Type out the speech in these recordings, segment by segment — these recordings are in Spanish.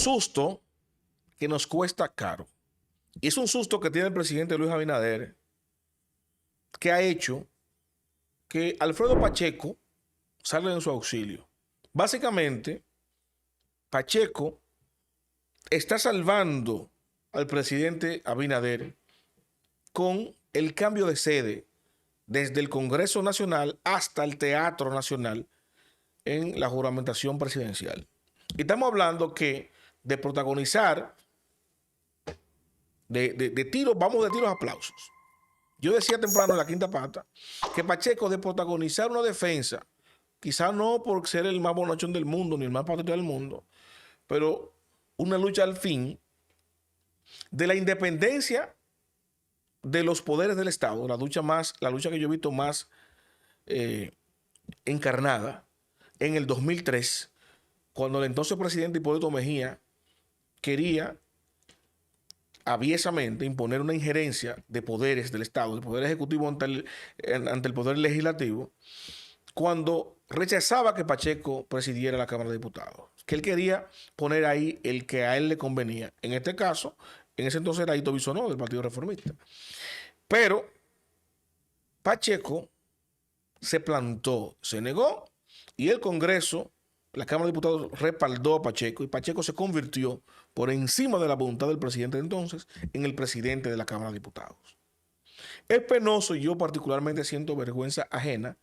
susto que nos cuesta caro. Y es un susto que tiene el presidente Luis Abinader, que ha hecho que Alfredo Pacheco salga en su auxilio. Básicamente, Pacheco está salvando al presidente Abinader con el cambio de sede desde el Congreso Nacional hasta el Teatro Nacional en la juramentación presidencial. Y estamos hablando que de protagonizar, de tiros, vamos de tiros a aplausos. Yo decía temprano en la quinta pata que Pacheco de protagonizar una defensa, quizás no por ser el más bonachón del mundo ni el más patriota del mundo, pero una lucha al fin de la independencia de los poderes del Estado, la lucha que yo he visto más encarnada en el 2003, cuando el entonces presidente Hipólito Mejía quería aviesamente imponer una injerencia de poderes del Estado, del poder ejecutivo ante el poder legislativo, cuando rechazaba que Pacheco presidiera la Cámara de Diputados, que él quería poner ahí el que a él le convenía. En este caso, en ese entonces era Hito Bisonó, del Partido Reformista. Pero Pacheco se plantó, se negó, y el Congreso, la Cámara de Diputados, respaldó a Pacheco, y Pacheco se convirtió, por encima de la voluntad del presidente de entonces, en el presidente de la Cámara de Diputados. Es penoso, y yo particularmente siento vergüenza ajena,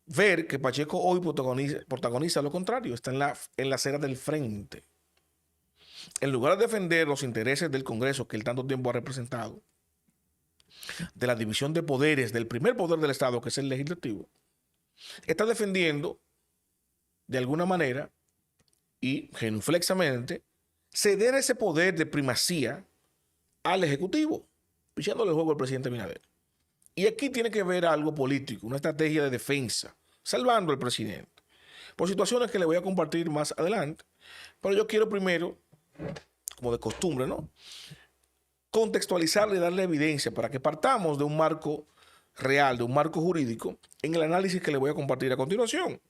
ver que Pacheco hoy protagoniza lo contrario, está en la acera del frente. En lugar de defender los intereses del Congreso que él tanto tiempo ha representado, de la división de poderes, del primer poder del Estado, que es el legislativo, está defendiendo de alguna manera y genuflexamente ceder ese poder de primacía al Ejecutivo, echándole el juego al presidente Abinader. Y aquí tiene que ver algo político, una estrategia de defensa, salvando al presidente, por situaciones que le voy a compartir más adelante. Pero yo quiero primero, como de costumbre, ¿no?, contextualizarle y darle evidencia para que partamos de un marco real, de un marco jurídico, en el análisis que le voy a compartir a continuación.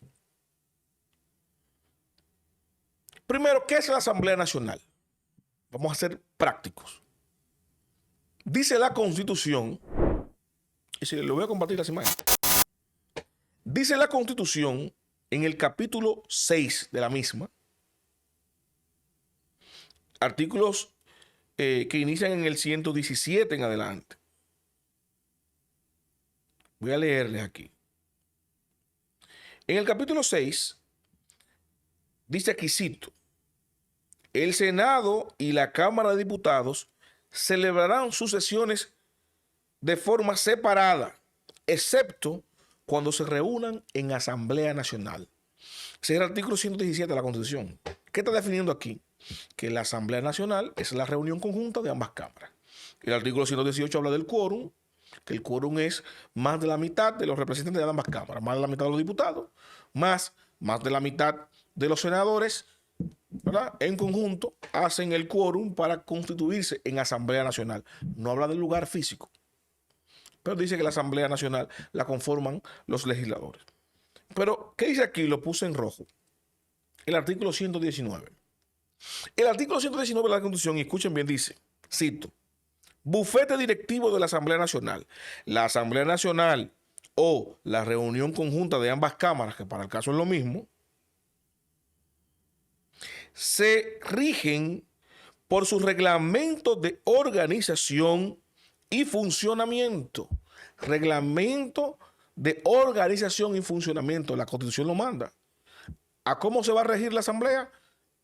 Primero, ¿qué es la Asamblea Nacional? Vamos a ser prácticos. Dice la Constitución, y se lo voy a compartir las imágenes. Dice la Constitución, en el capítulo 6 de la misma, artículos que inician en el 117 en adelante. Voy a leerles aquí. En el capítulo 6, dice aquí, cito: el Senado y la Cámara de Diputados celebrarán sus sesiones de forma separada, excepto cuando se reúnan en Asamblea Nacional. Ese es el artículo 117 de la Constitución. ¿Qué está definiendo aquí? Que la Asamblea Nacional es la reunión conjunta de ambas cámaras. El artículo 118 habla del quórum, que el quórum es más de la mitad de los representantes de ambas cámaras, más de la mitad de los diputados, más de la mitad de los senadores, ¿verdad? En conjunto hacen el quórum para constituirse en Asamblea Nacional. No habla del lugar físico, pero dice que la Asamblea Nacional la conforman los legisladores. Pero, ¿qué dice aquí? Lo puse en rojo. El artículo 119. El artículo 119 de la Constitución, y escuchen bien, dice, cito: bufete directivo de la Asamblea Nacional. La Asamblea Nacional o la reunión conjunta de ambas cámaras, que para el caso es lo mismo, se rigen por sus reglamentos de organización y funcionamiento. Reglamento de organización y funcionamiento. La Constitución lo manda. ¿A cómo se va a regir la Asamblea?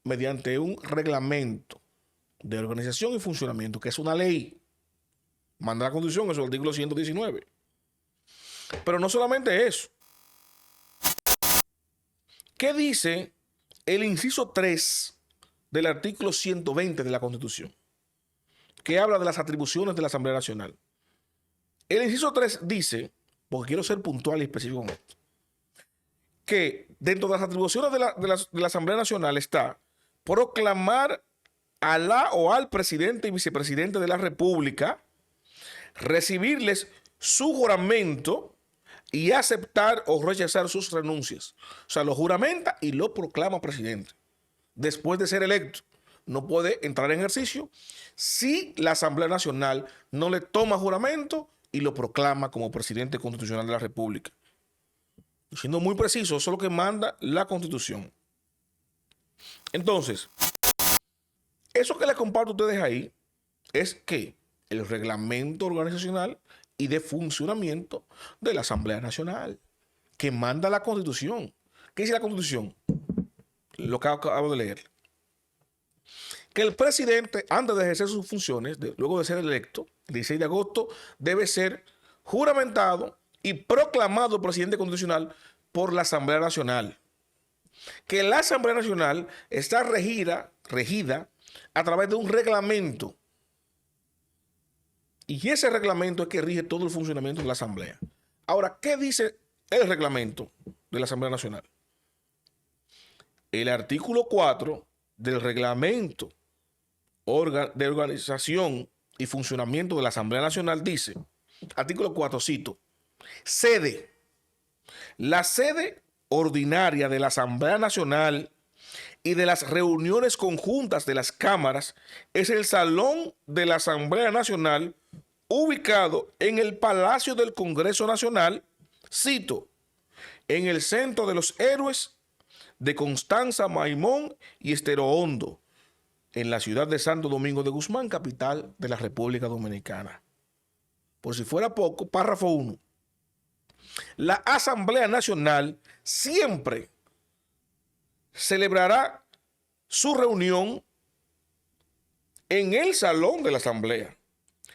Mediante un reglamento de organización y funcionamiento, que es una ley. Manda la Constitución, es el artículo 119. Pero no solamente eso. ¿Qué dice el inciso 3 del artículo 120 de la Constitución? Que habla de las atribuciones de la Asamblea Nacional. El inciso 3 dice, porque quiero ser puntual y específico con esto, que dentro de las atribuciones de la Asamblea Nacional está proclamar a la o al presidente y vicepresidente de la República, recibirles su juramento y aceptar o rechazar sus renuncias. O sea, lo juramenta y lo proclama presidente después de ser electo. no puede entrar en ejercicio si la Asamblea Nacional no le toma juramento y lo proclama como presidente constitucional de la República. Siendo muy preciso, eso es lo que manda la Constitución. Entonces, eso que les comparto a ustedes ahí es que el reglamento organizacional y de funcionamiento de la Asamblea Nacional, que manda la Constitución. ¿Qué dice la Constitución? Lo que acabo de leer. Que el presidente, antes de ejercer sus funciones, luego de ser electo, el 16 de agosto, debe ser juramentado y proclamado presidente constitucional por la Asamblea Nacional. Que la Asamblea Nacional está regida a través de un reglamento. Y ese reglamento es que rige todo el funcionamiento de la Asamblea. Ahora, ¿qué dice el reglamento de la Asamblea Nacional? El artículo 4 del reglamento de organización y funcionamiento de la Asamblea Nacional dice, artículo 4, cito, sede. La sede ordinaria de la Asamblea Nacional y de las reuniones conjuntas de las cámaras es el Salón de la Asamblea Nacional ubicado en el Palacio del Congreso Nacional, cito, en el Centro de los Héroes de Constanza, Maimón y Estero Hondo, en la ciudad de Santo Domingo de Guzmán, capital de la República Dominicana. Por si fuera poco, párrafo 1. La Asamblea Nacional siempre celebrará su reunión en el Salón de la Asamblea,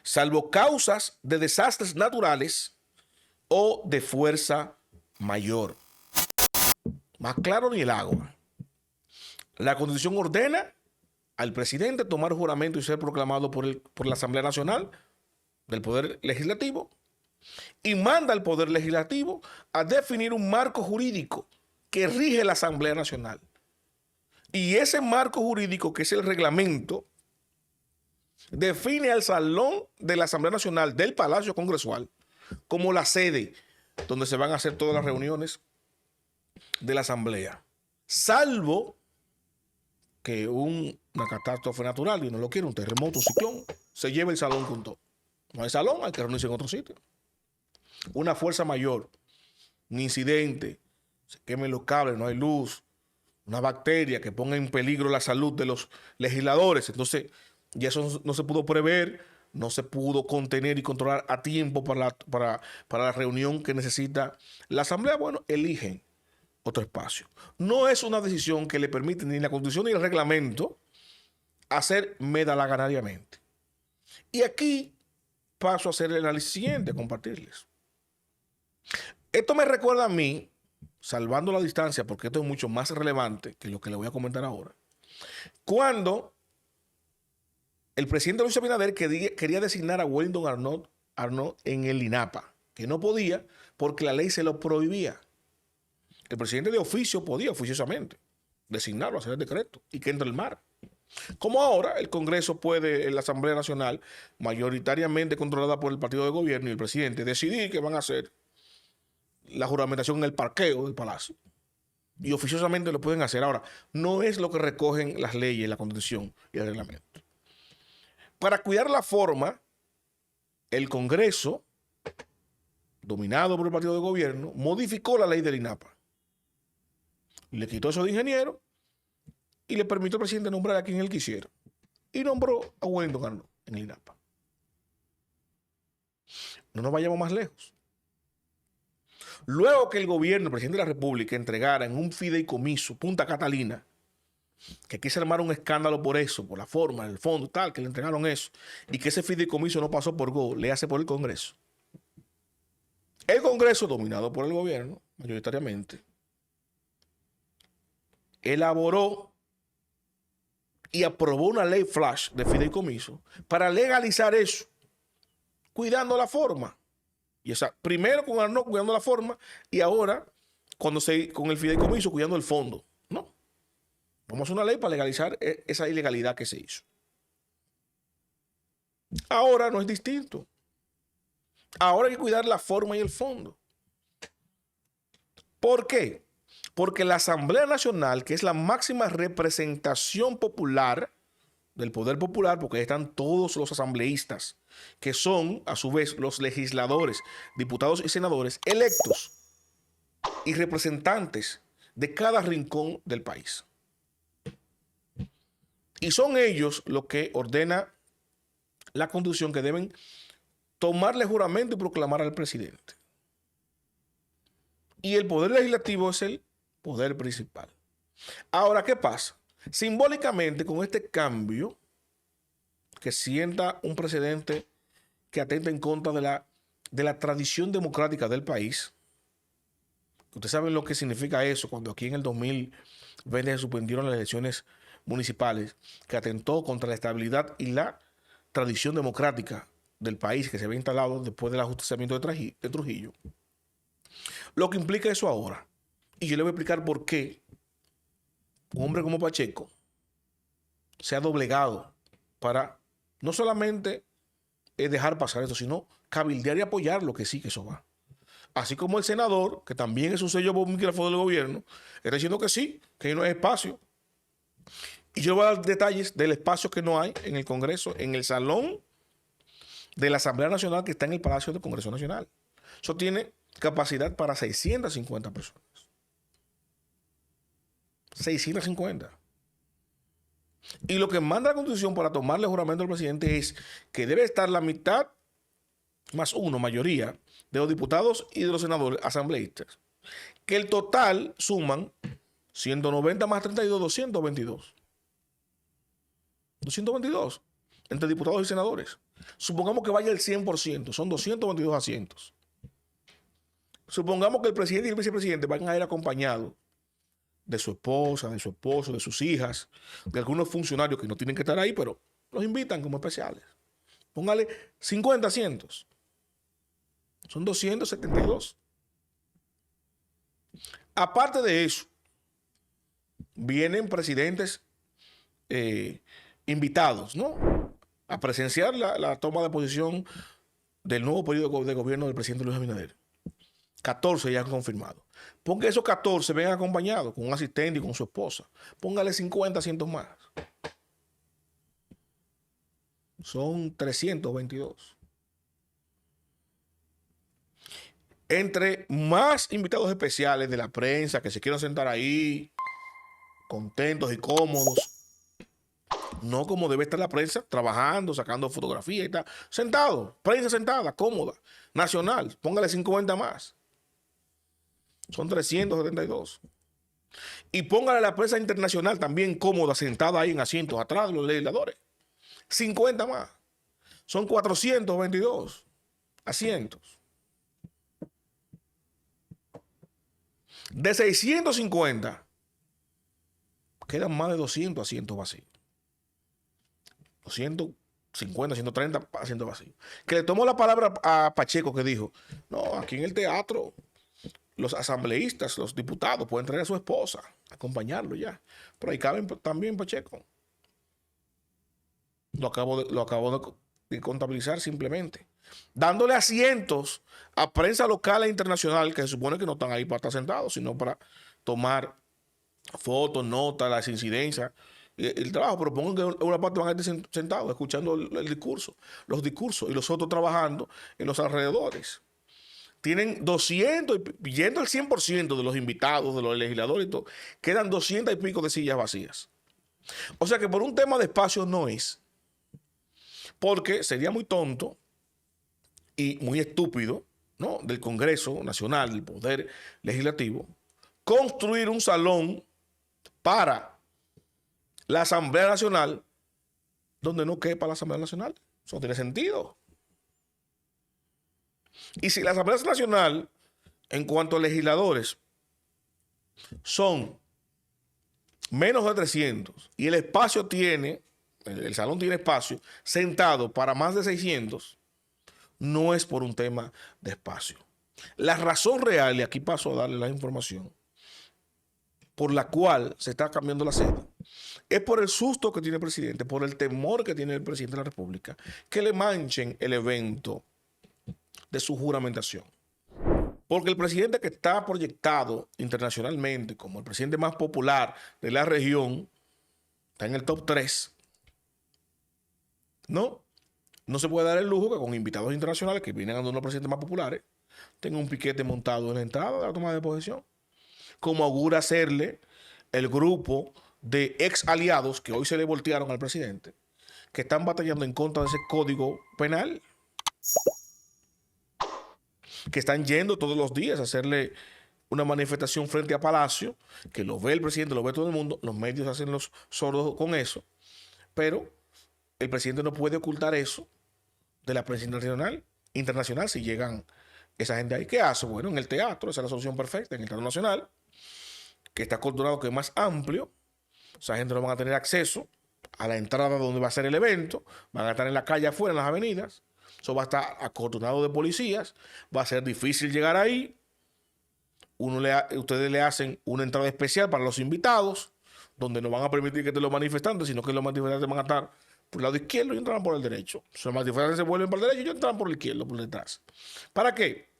salvo causas de desastres naturales o de fuerza mayor. Más claro ni el agua. La Constitución ordena al presidente tomar juramento y ser proclamado por la Asamblea Nacional del Poder Legislativo y manda al Poder Legislativo a definir un marco jurídico que rige la Asamblea Nacional. Y ese marco jurídico, que es el reglamento, define al Salón de la Asamblea Nacional del Palacio Congresual como la sede donde se van a hacer todas las reuniones de la Asamblea, salvo que una catástrofe natural, y no lo quiere, un terremoto, un ciclón, se lleve el salón con todo. No hay salón, hay que reunirse en otro sitio. Una fuerza mayor, un incidente, se quemen los cables, no hay luz, una bacteria que ponga en peligro la salud de los legisladores. Entonces, ya eso no se pudo prever, no se pudo contener y controlar a tiempo para la reunión que necesita la Asamblea. Bueno, eligen otro espacio. No es una decisión que le permite ni la Constitución ni el reglamento hacer medalaganariamente. Y aquí paso a hacer el análisis siguiente, compartirles. Esto me recuerda a mí, salvando la distancia, porque esto es mucho más relevante que lo que le voy a comentar ahora, cuando el presidente Luis Abinader quería designar a Wellington Arnaud en el INAPA, que no podía porque la ley se lo prohibía. El presidente de oficio podía, oficiosamente, designarlo, hacer el decreto y que entre el mar. Como ahora el Congreso puede, en la Asamblea Nacional, mayoritariamente controlada por el partido de gobierno y el presidente, decidir que van a hacer la juramentación en el parqueo del Palacio. Y oficiosamente lo pueden hacer. Ahora, no es lo que recogen las leyes, la Constitución y el reglamento. Para cuidar la forma, el Congreso, dominado por el partido de gobierno, modificó la ley del INAPA. Le quitó eso de ingeniero y le permitió al presidente nombrar a quien él quisiera. Y nombró a Wellington Arnaud en el INAPA. No nos vayamos más lejos. Luego que el gobierno, el presidente de la República, entregara en un fideicomiso Punta Catalina, que aquí se armaron un escándalo por eso, por la forma, el fondo, tal, que le entregaron eso, y que ese fideicomiso no pasó por Go, le hace por el Congreso. El Congreso, dominado por el gobierno, mayoritariamente, elaboró y aprobó una ley flash de fideicomiso para legalizar eso, cuidando la forma. Y esa, primero con Arnaud cuidando la forma y ahora con el fideicomiso cuidando el fondo. No. Vamos a hacer una ley para legalizar esa ilegalidad que se hizo. Ahora no es distinto. Ahora hay que cuidar la forma y el fondo. ¿Por qué? Porque la Asamblea Nacional, que es la máxima representación popular del poder popular, porque ahí están todos los asambleístas, que son a su vez los legisladores, diputados y senadores electos y representantes de cada rincón del país. Y son ellos los que ordena la Constitución que deben tomarle juramento y proclamar al presidente. Y el poder legislativo es el poder principal. Ahora, ¿qué pasa? Simbólicamente, con este cambio que sienta un precedente que atenta en contra de la tradición democrática del país, ustedes saben lo que significa eso cuando aquí en el 2020 se suspendieron las elecciones municipales, que atentó contra la estabilidad y la tradición democrática del país que se había instalado después del ajusticiamiento de Trujillo. Lo que implica eso ahora, y yo le voy a explicar por qué un hombre como Pacheco se ha doblegado para no solamente dejar pasar eso, sino cabildear y apoyar lo que sí que eso va. Así como el senador, que también es un sello bomígrafo del gobierno, está diciendo que sí, que no hay espacio. Y yo voy a dar detalles del espacio que no hay en el Congreso, en el salón de la Asamblea Nacional que está en el Palacio del Congreso Nacional. Eso tiene capacidad para 650 personas. 650. Y lo que manda la Constitución para tomarle juramento al presidente es que debe estar la mitad más uno, mayoría, de los diputados y de los senadores asambleístas. Que el total suman 190 más 32, 222. 222 entre diputados y senadores. Supongamos que vaya el 100%, son 222 asientos. Supongamos que el presidente y el vicepresidente van a ir acompañados de su esposa, de su esposo, de sus hijas, de algunos funcionarios que no tienen que estar ahí, pero los invitan como especiales. Póngale 50 asientos. Son 272. Aparte de eso, vienen presidentes invitados, ¿no?, a presenciar la toma de posición del nuevo periodo de gobierno del presidente Luis Abinader. 14 ya han confirmado. Ponga esos 14, vengan acompañados con un asistente y con su esposa. Póngale 50 asientos más. Son 322. Entre más invitados especiales de la prensa que se quieran sentar ahí, contentos y cómodos, no como debe estar la prensa, trabajando, sacando fotografías y tal, sentado, prensa sentada, cómoda, nacional, póngale 50 más. Son 372. Y póngale a la prensa internacional también cómoda, sentada ahí en asientos atrás de los legisladores. 50 más. Son 422 asientos. De 650, quedan más de 200 asientos vacíos. 250, 130 asientos vacíos. Que le tomó la palabra a Pacheco, que dijo, no, aquí en el teatro los asambleístas, los diputados pueden traer a su esposa, acompañarlo ya. Pero ahí caben también Pacheco. Lo acabo de contabilizar simplemente. Dándole asientos a prensa local e internacional que se supone que no están ahí para estar sentados, sino para tomar fotos, notas, las incidencias, el trabajo. Pero pongan que una parte van a estar sentados escuchando el discurso, los discursos, y los otros trabajando en los alrededores. Tienen 200, yendo al 100% de los invitados, de los legisladores y todo, quedan 200 y pico de sillas vacías. O sea que por un tema de espacio no es. Porque sería muy tonto y muy estúpido, ¿no?, del Congreso Nacional, del Poder Legislativo, construir un salón para la Asamblea Nacional donde no quepa la Asamblea Nacional. Eso no tiene sentido. Y si la Asamblea Nacional, en cuanto a legisladores, son menos de 300 y el espacio tiene, el salón tiene espacio sentado para más de 600, no es por un tema de espacio. La razón real, y aquí paso a darle la información, por la cual se está cambiando la sede, es por el susto que tiene el presidente, por el temor que tiene el presidente de la República, que le manchen el evento de su juramentación. Porque el presidente que está proyectado internacionalmente como el presidente más popular de la región, está en el top 3, No, no se puede dar el lujo que con invitados internacionales que vienen a unos presidentes más populares tenga un piquete montado en la entrada de la toma de posesión, como augura hacerle el grupo de ex aliados que hoy se le voltearon al presidente, que están batallando en contra de ese código penal, que están yendo todos los días a hacerle una manifestación frente a Palacio, que lo ve el presidente, lo ve todo el mundo, los medios hacen los sordos con eso, pero el presidente no puede ocultar eso de la prensa internacional si llegan esa gente ahí. ¿Qué hace? Bueno, en el teatro, esa es la solución perfecta, en el Teatro Nacional, que está acordonado, que es más amplio, esa gente no van a tener acceso a la entrada donde va a ser el evento, van a estar en la calle afuera, en las avenidas, eso va a estar acordonado de policías, va a ser difícil llegar ahí, ustedes le hacen una entrada especial para los invitados, donde no van a permitir que estén los manifestantes, sino que los manifestantes van a estar por el lado izquierdo y entrarán por el derecho. Si los manifestantes se vuelven por el derecho, ellos entrarán por el izquierdo, por detrás. ¿Para qué?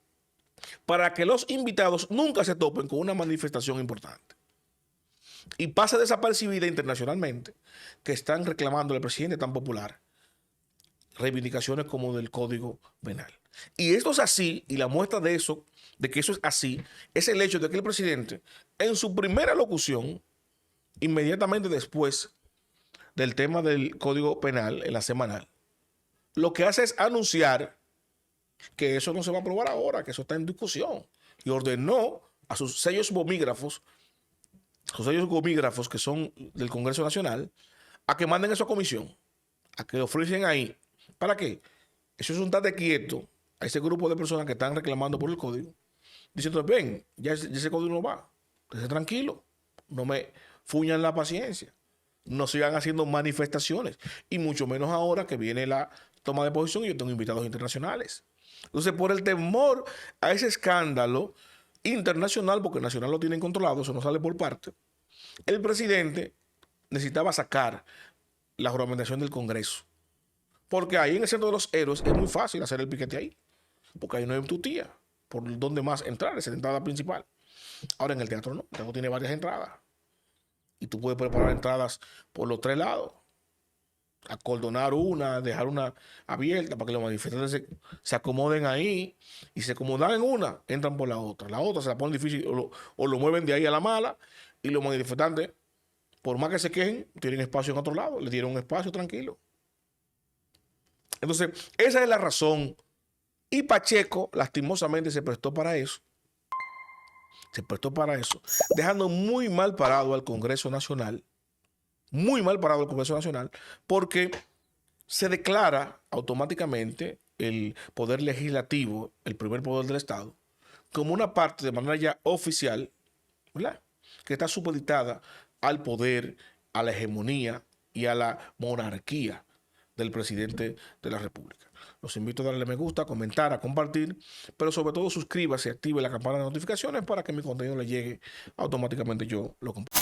Para que los invitados nunca se topen con una manifestación importante. Y pasa desapercibida internacionalmente que están reclamando al presidente tan popular reivindicaciones como del Código Penal. Y esto es así, y la muestra de eso, de que eso es así, es el hecho de que el presidente, en su primera locución, inmediatamente después del tema del Código Penal en la semanal, lo que hace es anunciar que eso no se va a aprobar ahora, que eso está en discusión, y ordenó a sus sellos gomígrafos que son del Congreso Nacional, a que manden eso a comisión, a que lo ofrecen ahí. ¿Para qué? Eso es un tate quieto a ese grupo de personas que están reclamando por el código, diciendo, ven, ya ese código no va, esté tranquilo, no me fuñan la paciencia, no sigan haciendo manifestaciones, y mucho menos ahora que viene la toma de posición y yo tengo invitados internacionales. Entonces, por el temor a ese escándalo internacional, porque el nacional lo tienen controlado, eso no sale por parte, el presidente necesitaba sacar la juramentación del Congreso. Porque ahí en el Centro de los Héroes es muy fácil hacer el piquete ahí. Porque ahí no hay tutía. Por donde más entrar, esa es la entrada principal. Ahora en el teatro no. El teatro tiene varias entradas. Y tú puedes preparar entradas por los tres lados. Acordonar una, dejar una abierta para que los manifestantes se acomoden ahí. Y se acomodan en una, entran por la otra. La otra se la ponen difícil o lo mueven de ahí a la mala. Y los manifestantes, por más que se quejen, tienen espacio en otro lado. Le dieron un espacio tranquilo. Entonces, esa es la razón. Y Pacheco, lastimosamente, se prestó para eso. Se prestó para eso. Dejando muy mal parado al Congreso Nacional. Muy mal parado al Congreso Nacional. Porque se declara automáticamente el poder legislativo, el primer poder del Estado, como una parte de manera ya oficial, ¿verdad?, que está supeditada al poder, a la hegemonía y a la monarquía del presidente de la República. Los invito a darle me gusta, a comentar, a compartir, pero sobre todo suscríbase y active la campana de notificaciones para que mi contenido le llegue automáticamente, yo lo comparto.